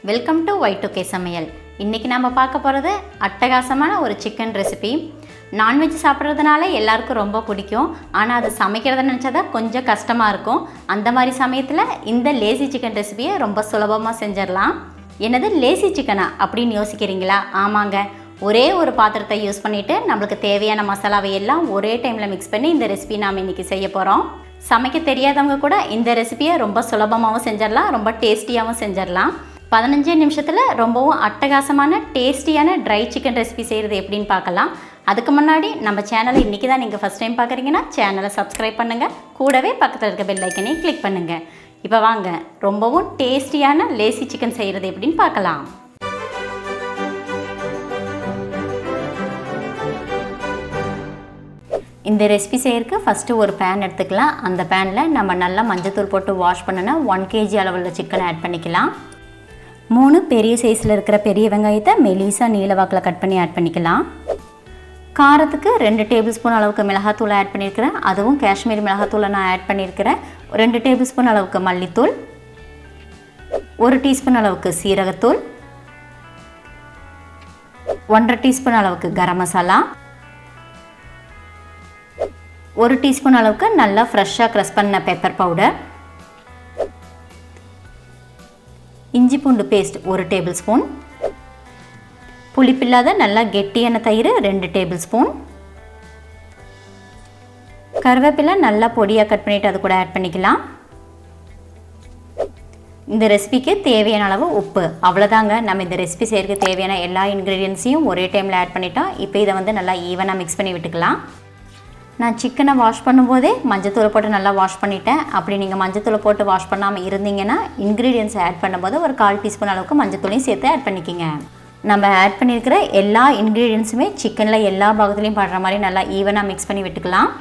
Welcome to Y2K சமையல். இன்றைக்கி நம்ம பார்க்க போகிறது அட்டகாசமான ஒரு சிக்கன் ரெசிபி. நான்வெஜ் சாப்பிட்றதுனால எல்லாருக்கும் ரொம்ப பிடிக்கும். ஆனால் அது சமைக்கிறத நினச்சா கொஞ்சம் கஷ்டமாக இருக்கும். அந்த மாதிரி சமயத்தில் இந்த லேசி சிக்கன் ரெசிபியை ரொம்ப சுலபமாக செஞ்சிடலாம். என்னது லேசி சிக்கனா அப்படின்னு யோசிக்கிறீங்களா? ஆமாங்க, ஒரே ஒரு பாத்திரத்தை யூஸ் பண்ணிவிட்டு நம்மளுக்கு தேவையான மசாலாவை எல்லாம் ஒரே டைமில் மிக்ஸ் பண்ணி இந்த ரெசிபி நாம் இன்றைக்கி செய்ய போகிறோம். சமைக்க தெரியாதவங்க கூட இந்த ரெசிபியை ரொம்ப சுலபமாகவும் செஞ்சிடலாம், ரொம்ப டேஸ்டியாகவும் செஞ்சிடலாம். 15 நிமிஷத்தில் ரொம்பவும் அட்டகாசமான டேஸ்டியான ட்ரை சிக்கன் ரெசிபி செய்கிறது எப்படின்னு பார்க்கலாம். அதுக்கு முன்னாடி நம்ம சேனலை இன்றைக்கி தான் நீங்கள் ஃபஸ்ட் டைம் பார்க்குறீங்கன்னா சேனலை சப்ஸ்கிரைப் பண்ணுங்கள், கூடவே பக்கத்தில் இருக்க பெல் ஐக்கனையும் கிளிக் பண்ணுங்கள். இப்போ வாங்க ரொம்பவும் டேஸ்டியான லேசி சிக்கன் செய்கிறது எப்படின்னு பார்க்கலாம். இந்த ரெசிபி செய்யறதுக்கு ஃபஸ்ட்டு ஒரு பேன் எடுத்துக்கலாம். அந்த பேனில் நம்ம நல்லா மஞ்சத்தூள் போட்டு வாஷ் பண்ணுனா 1 kg அளவுள்ள சிக்கனை ஆட் பண்ணிக்கலாம். 3 பெரிய சைஸில் இருக்கிற பெரிய வெங்காயத்தை மெலிசாக நீல வாக்கில் கட் பண்ணி ஆட் பண்ணிக்கலாம். காரத்துக்கு 2 டேபிள் ஸ்பூன் அளவுக்கு மிளகாத்தூள் ஆட் பண்ணியிருக்கிறேன். அதுவும் காஷ்மீரி மிளகாத்தூளை நான் ஆட் பண்ணியிருக்கிறேன். 2 டேபிள் ஸ்பூன் அளவுக்கு மல்லித்தூள், 1 டீஸ்பூன் அளவுக்கு சீரகத்தூள், 1.5 டீஸ்பூன் அளவுக்கு கரம் மசாலா, 1 டீஸ்பூன் அளவுக்கு நல்லா ஃப்ரெஷ்ஷாக க்ரஷ் பண்ண பெப்பர் பவுடர், இஞ்சி பூண்டு பேஸ்ட் 1 டேபிள் ஸ்பூன், புளிப்பில்லாத நல்லா கெட்டியான தயிர் 2 டேபிள் ஸ்பூன், கருவேப்பிலை நல்லா பொடியாக கட் பண்ணிவிட்டு அது கூட ஆட் பண்ணிக்கலாம். இந்த ரெசிபிக்கு தேவையான அளவு உப்பு. அவ்வளோதாங்க, நம்ம இந்த ரெசிபி செய்யறதுக்கு தேவையான எல்லா இன்க்ரீடியன்ஸையும் ஒரே டைமில் ஆட் பண்ணிட்டோம். இப்போ இதை வந்து நல்லா ஈவனாக மிக்ஸ் பண்ணி விட்டுக்கலாம். நான் சிக்கனை வாஷ் பண்ணும்போதே மஞ்சத்தூளை போட்டு நல்லா வாஷ் பண்ணிட்டேன். அப்படி நீங்கள் மஞ்சத்தூளை போட்டு வாஷ் பண்ணாமல் இருந்தீங்கன்னா இன்க்ரீடியன்ஸை ஆட் பண்ணும்போது ஒரு 1/4 டீஸ்பூன் அளவுக்கு மஞ்சத்தூளையும் சேர்த்து ஆட் பண்ணிக்கோங்க. நம்ம ஆட் பண்ணியிருக்கிற எல்லா இன்க்ரீடியன்ஸுமே சிக்கனில் எல்லா பாகத்துலையும் படுற மாதிரி நல்லா ஈவனாக மிக்ஸ் பண்ணி விட்டுக்கலாம்.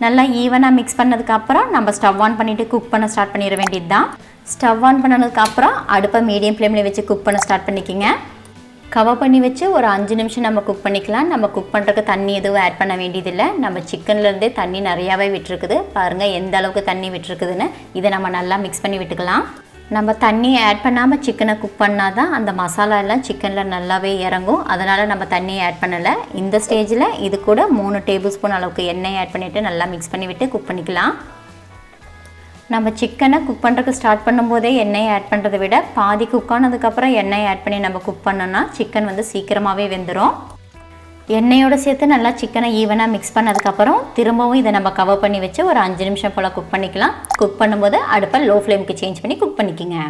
நல்லா ஈவனாக மிக்ஸ் பண்ணதுக்கப்புறம் நம்ம ஸ்டவ் ஆன் பண்ணிவிட்டு குக் பண்ண ஸ்டார்ட் பண்ணிட வேண்டியது தான். ஸ்டவ் ஆன் பண்ணதுக்கப்புறம் அடுப்பை மீடியம் ஃப்ளேமில் வச்சு குக் பண்ண ஸ்டார்ட் பண்ணிக்கோங்க. கவர் பண்ணி வச்சு ஒரு 5 நிமிஷம் நம்ம குக் பண்ணிக்கலாம். நம்ம குக் பண்ணுறதுக்கு தண்ணி எதுவும் ஆட் பண்ண வேண்டியதில்லை. நம்ம சிக்கன்லேருந்தே தண்ணி நிறையாவே விட்டுருக்குது. பாருங்கள் எந்த அளவுக்கு தண்ணி விட்டுருக்குதுன்னு. இதை நம்ம நல்லா மிக்ஸ் பண்ணி விட்டுக்கலாம். நம்ம தண்ணி ஆட் பண்ணாமல் சிக்கனை குக் பண்ணால் தான் அந்த மசாலா எல்லாம் சிக்கனில் நல்லாவே இறங்கும். அதனால் நம்ம தண்ணியை ஆட் பண்ணலை. இந்த ஸ்டேஜில் இது கூட 3 டேபிள் ஸ்பூன் அளவுக்கு எண்ணெய் ஆட் பண்ணிவிட்டு நல்லா மிக்ஸ் பண்ணி விட்டு குக் பண்ணிக்கலாம். நம்ம சிக்கனை குக் பண்ணுறதுக்கு ஸ்டார்ட் பண்ணும்போதே எண்ணெயை ஆட் பண்ணுறதை விட பாதி குக் ஆனதுக்கப்புறம் எண்ணெயை ஆட் பண்ணி நம்ம குக் பண்ணோன்னா சிக்கன் வந்து சீக்கிரமாகவே வெந்துடும். எண்ணெயோடு சேர்த்து நல்லா சிக்கனை ஈவனாக மிக்ஸ் பண்ணதுக்கப்புறம் திரும்பவும் இதை நம்ம கவர் பண்ணி வச்சு ஒரு 5 நிமிஷம் போல் குக் பண்ணிக்கலாம். குக் பண்ணும்போது அடுப்பை லோ ஃப்ளேமுக்கு சேஞ்ச் பண்ணி குக் பண்ணிக்கோங்க.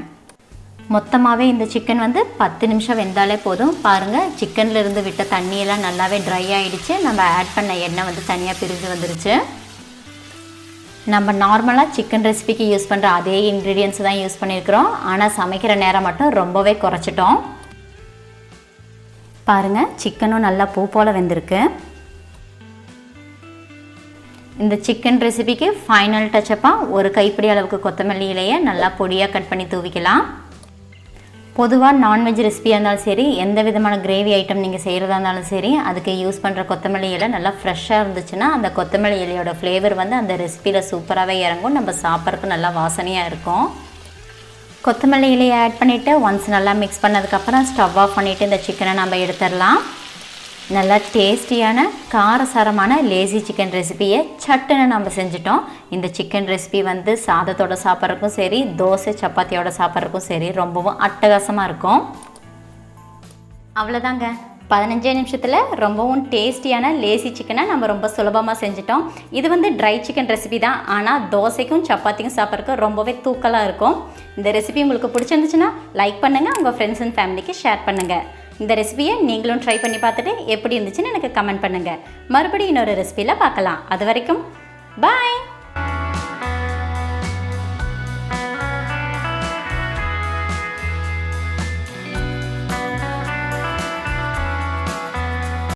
மொத்தமாகவே இந்த சிக்கன் வந்து 10 நிமிஷம் வெந்தாலே போதும். பாருங்கள், சிக்கனில் இருந்து விட்ட தண்ணியெல்லாம் நல்லாவே ட்ரை ஆகிடுச்சு. நம்ம ஆட் பண்ண எண்ணெய் வந்து தனியாக பிரிஞ்சு வந்துருச்சு. நம்ம நார்மலாக சிக்கன் ரெசிபிக்கு யூஸ் பண்ணுற அதே இன்க்ரீடியன்ஸ் தான் யூஸ் பண்ணியிருக்கிறோம். ஆனால் சமைக்கிற நேரம் மட்டும் ரொம்பவே குறைச்சிட்டோம். பாருங்கள், சிக்கனும் நல்லா பூ போல் வெந்திருக்கு. இந்த சிக்கன் ரெசிபிக்கு ஃபைனல் டச்சப்பாக ஒரு கைப்பிடி அளவுக்கு கொத்தமல்லி இலையை நல்லா பொடியாக கட் பண்ணி தூவிக்கலாம். பொதுவாக நான்வெஜ் ரெசிபியாக இருந்தாலும் சரி, எந்த விதமான கிரேவி ஐட்டம் நீங்கள் செய்கிறதா இருந்தாலும் சரி, அதுக்கு யூஸ் பண்ணுற கொத்தமல்லி இலை நல்லா ஃப்ரெஷ்ஷாக இருந்துச்சுன்னா அந்த கொத்தமல்லி இலையோட ஃப்ளேவர் வந்து அந்த ரெசிபியில் சூப்பராகவே இறங்கும். நம்ம சாப்பிட்றதுக்கு நல்லா வாசனையாக இருக்கும். கொத்தமல்லி இலையை ஆட் பண்ணிவிட்டு ஒன்ஸ் நல்லா மிக்ஸ் பண்ணதுக்கப்புறம் ஸ்டவ் ஆஃப் பண்ணிவிட்டு இந்த சிக்கனை நம்ம எடுத்துடலாம். நல்லா டேஸ்டியான காரசாரமான லேசி சிக்கன் ரெசிபியை சட்டுன்னு நம்ம செஞ்சிட்டோம். இந்த சிக்கன் ரெசிபி வந்து சாதத்தோடு சாப்பிட்றதுக்கும் சரி, தோசை சப்பாத்தியோட சாப்பிட்றதுக்கும் சரி ரொம்பவும் அட்டகாசமாக இருக்கும். அவ்வளோதாங்க, 15 நிமிஷத்தில் ரொம்பவும் டேஸ்டியான லேசி சிக்கனை நம்ம ரொம்ப சுலபமாக செஞ்சிட்டோம். இது வந்து ட்ரை சிக்கன் ரெசிபி தான், ஆனால் தோசைக்கும் சப்பாத்திக்கும் சாப்பிட்றதுக்கு ரொம்பவே தூக்கலாக இருக்கும். இந்த ரெசிபி உங்களுக்கு பிடிச்சிருந்துச்சுன்னா லைக் பண்ணுங்கள், உங்கள் ஃப்ரெண்ட்ஸ் அண்ட் ஃபேமிலிக்கு ஷேர் பண்ணுங்கள். இந்த ரெசிபியை நீங்களும் ட்ரை பண்ணி பார்த்துட்டு எப்படி இருந்துச்சுன்னு எனக்கு கமெண்ட் பண்ணுங்கள். மறுபடியும் இன்னொரு ரெசிபியில் பார்க்கலாம். அது வரைக்கும் பாய்.